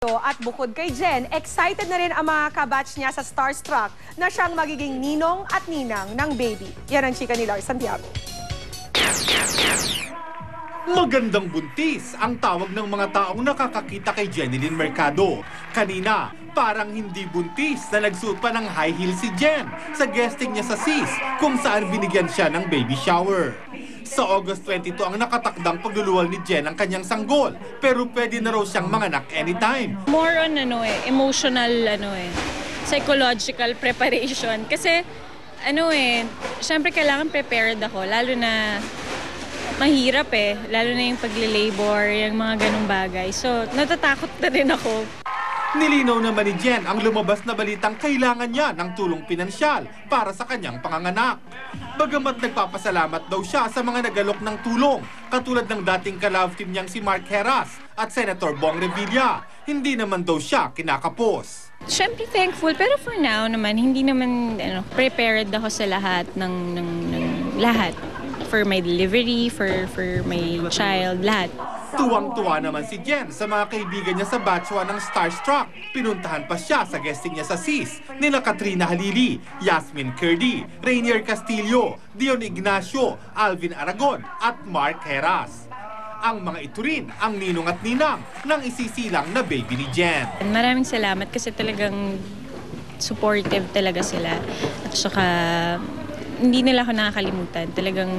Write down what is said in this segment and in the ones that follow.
At bukod kay Jen, excited na rin ang mga kabatch niya sa Starstruck na siyang magiging ninong at ninang ng baby. Yan ang chika ni Lars Santiago. Magandang buntis ang tawag ng mga taong nakakakita kay Jenilyn Mercado. Kanina, parang hindi buntis na nagsuot pa ng high heel si Jen sa guesting niya sa SIS kung saan binigyan siya ng baby shower. Sa August 22 ang nakatakdang pagluluwal ni Jen ang kanyang sanggol, pero pwede na raw siyang manganak anytime. More on emotional psychological preparation kasi syempre kailangan prepared ako lalo na mahirap lalo na yung pagle-labor, yung mga ganung bagay. So natatakot na rin ako. Nilinaw naman ni Jen ang lumabas na balitang kailangan niya ng tulong pinansyal para sa kanyang panganganak. Bagamat nagpapasalamat daw siya sa mga nagalok ng tulong, katulad ng dating ka-love team niyang si Mark Heras at Senator Bong Revilla, hindi naman daw siya kinakapos. Siyempre thankful, pero for now naman, hindi naman prepared ako sa lahat ng lahat. For my delivery, for my child, lahat. Tuwang-tuwa naman si Jen sa mga kaibigan niya sa batch 1 ng Starstruck. Pinuntahan pa siya sa guesting niya sa SIS nila Katrina Halili, Yasmin Curdy, Rainier Castillo, Dion Ignacio, Alvin Aragon at Mark Heras. Ang mga ito rin ang ninong at ninang ng isisilang na baby ni Jen. Maraming salamat kasi talagang supportive talaga sila. At saka hindi nila ako nakakalimutan. Talagang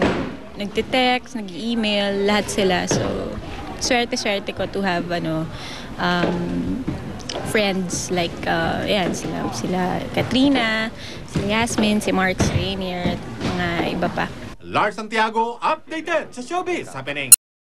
nagte-text, nag-email, lahat sila. So, swerte-swerte ko to have friends like sila Katrina, si Yasmin, si Mark, si Rainier, at mga iba pa. Lars Santiago, updated sa Showbiz Happening.